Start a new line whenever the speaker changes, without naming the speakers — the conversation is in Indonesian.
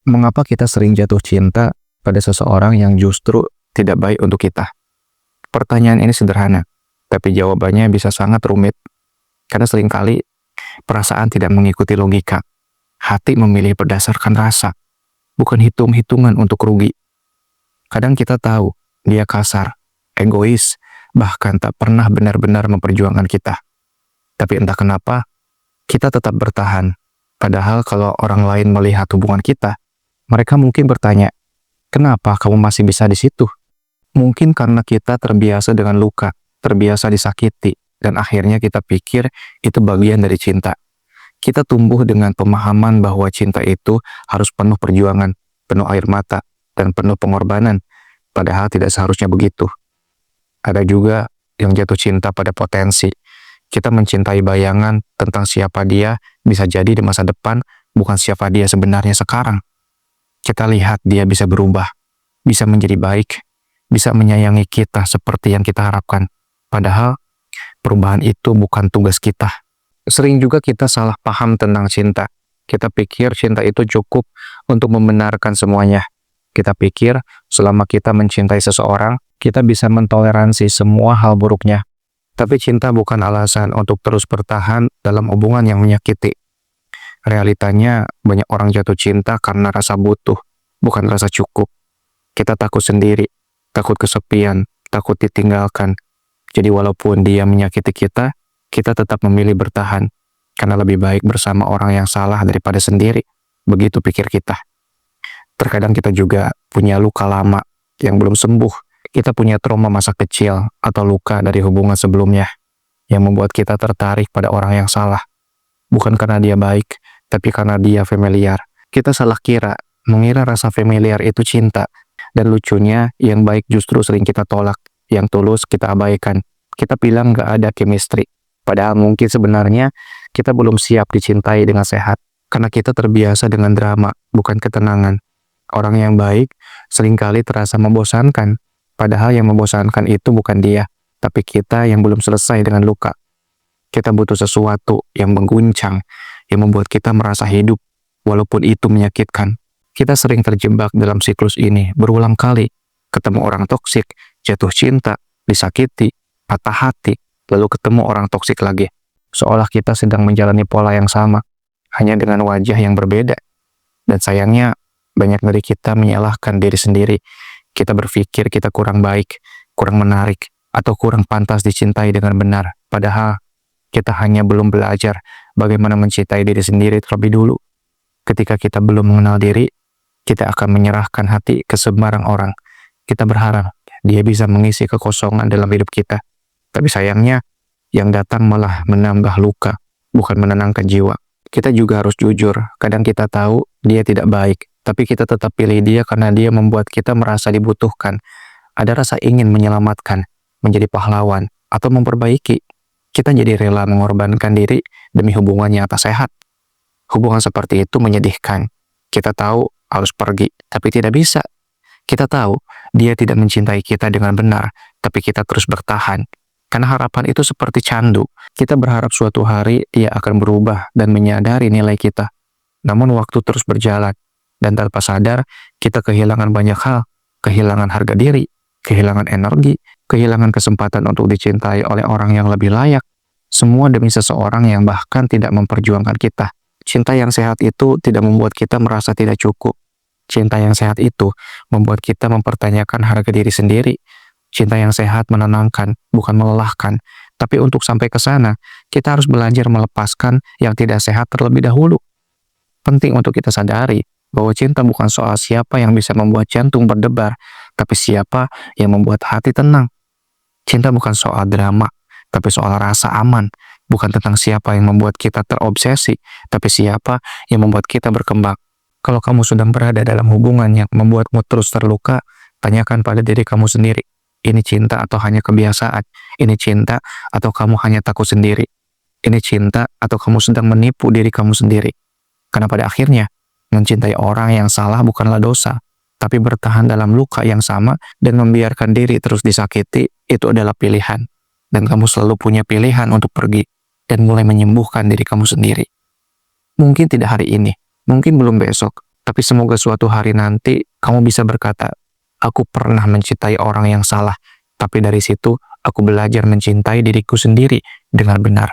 Mengapa kita sering jatuh cinta pada seseorang yang justru tidak baik untuk kita? Pertanyaan ini sederhana, tapi jawabannya bisa sangat rumit. Karena seringkali perasaan tidak mengikuti logika. Hati memilih berdasarkan rasa, bukan hitung-hitungan untuk rugi. Kadang kita tahu dia kasar, egois, bahkan tak pernah benar-benar memperjuangkan kita. Tapi entah kenapa, kita tetap bertahan. Padahal kalau orang lain melihat hubungan kita, mereka mungkin bertanya, kenapa kamu masih bisa di situ? Mungkin karena kita terbiasa dengan luka, terbiasa disakiti, dan akhirnya kita pikir itu bagian dari cinta. Kita tumbuh dengan pemahaman bahwa cinta itu harus penuh perjuangan, penuh air mata, dan penuh pengorbanan, padahal tidak seharusnya begitu. Ada juga yang jatuh cinta pada potensi. Kita mencintai bayangan tentang siapa dia bisa jadi di masa depan, bukan siapa dia sebenarnya sekarang. Kita lihat dia bisa berubah, bisa menjadi baik, bisa menyayangi kita seperti yang kita harapkan. Padahal perubahan itu bukan tugas kita. Sering juga kita salah paham tentang cinta. Kita pikir cinta itu cukup untuk membenarkan semuanya. Kita pikir selama kita mencintai seseorang, kita bisa mentoleransi semua hal buruknya. Tapi cinta bukan alasan untuk terus bertahan dalam hubungan yang menyakiti. Realitanya, banyak orang jatuh cinta karena rasa butuh, bukan rasa cukup. Kita takut sendiri, takut kesepian, takut ditinggalkan. Jadi walaupun dia menyakiti kita, kita tetap memilih bertahan. Karena lebih baik bersama orang yang salah daripada sendiri. Begitu pikir kita. Terkadang kita juga punya luka lama yang belum sembuh. Kita punya trauma masa kecil atau luka dari hubungan sebelumnya yang membuat kita tertarik pada orang yang salah. Bukan karena dia baik, tapi karena dia familiar. Kita salah mengira rasa familiar itu cinta. Dan lucunya, yang baik justru sering kita tolak. Yang tulus kita abaikan. Kita bilang gak ada chemistry. Padahal mungkin sebenarnya kita belum siap dicintai dengan sehat. Karena kita terbiasa dengan drama, bukan ketenangan. Orang yang baik seringkali terasa membosankan. Padahal yang membosankan itu bukan dia, tapi kita yang belum selesai dengan luka. Kita butuh sesuatu yang mengguncang, yang membuat kita merasa hidup, walaupun itu menyakitkan. Kita sering terjebak dalam siklus ini berulang kali. Ketemu orang toksik, jatuh cinta, disakiti, patah hati, lalu ketemu orang toksik lagi. Seolah kita sedang menjalani pola yang sama, hanya dengan wajah yang berbeda. Dan sayangnya, banyak dari kita menyalahkan diri sendiri. Kita berpikir kita kurang baik, kurang menarik, atau kurang pantas dicintai dengan benar. Padahal, kita hanya belum belajar bagaimana mencintai diri sendiri terlebih dulu. Ketika kita belum mengenal diri, kita akan menyerahkan hati ke sembarang orang. Kita berharap dia bisa mengisi kekosongan dalam hidup kita. Tapi sayangnya, yang datang malah menambah luka, bukan menenangkan jiwa. Kita juga harus jujur, kadang kita tahu dia tidak baik. Tapi kita tetap pilih dia karena dia membuat kita merasa dibutuhkan. Ada rasa ingin menyelamatkan, menjadi pahlawan, atau memperbaiki. Kita jadi rela mengorbankan diri demi hubungan yang tak sehat. Hubungan seperti itu menyedihkan. Kita tahu harus pergi, tapi tidak bisa. Kita tahu dia tidak mencintai kita dengan benar, tapi kita terus bertahan. Karena harapan itu seperti candu. Kita berharap suatu hari ia akan berubah dan menyadari nilai kita. Namun waktu terus berjalan. Dan tanpa sadar, kita kehilangan banyak hal. Kehilangan harga diri, kehilangan energi, kehilangan kesempatan untuk dicintai oleh orang yang lebih layak. Semua demi seseorang yang bahkan tidak memperjuangkan kita. Cinta yang sehat itu tidak membuat kita merasa tidak cukup. Cinta yang sehat itu membuat kita mempertanyakan harga diri sendiri. Cinta yang sehat menenangkan, bukan melelahkan. Tapi untuk sampai ke sana, kita harus belajar melepaskan yang tidak sehat terlebih dahulu. Penting untuk kita sadari bahwa cinta bukan soal siapa yang bisa membuat jantung berdebar, tapi siapa yang membuat hati tenang. Cinta bukan soal drama, tapi soal rasa aman. Bukan tentang siapa yang membuat kita terobsesi, tapi siapa yang membuat kita berkembang. Kalau kamu sedang berada dalam hubungan yang membuatmu terus terluka, tanyakan pada diri kamu sendiri. Ini cinta atau hanya kebiasaan? Ini cinta atau kamu hanya takut sendiri? Ini cinta atau kamu sedang menipu diri kamu sendiri? Karena pada akhirnya, mencintai orang yang salah bukanlah dosa, tapi bertahan dalam luka yang sama dan membiarkan diri terus disakiti, itu adalah pilihan. Dan kamu selalu punya pilihan untuk pergi dan mulai menyembuhkan diri kamu sendiri. Mungkin tidak hari ini, mungkin belum besok, Tapi semoga suatu hari nanti kamu bisa berkata, aku pernah mencintai orang yang salah, tapi dari situ aku belajar mencintai diriku sendiri dengan benar.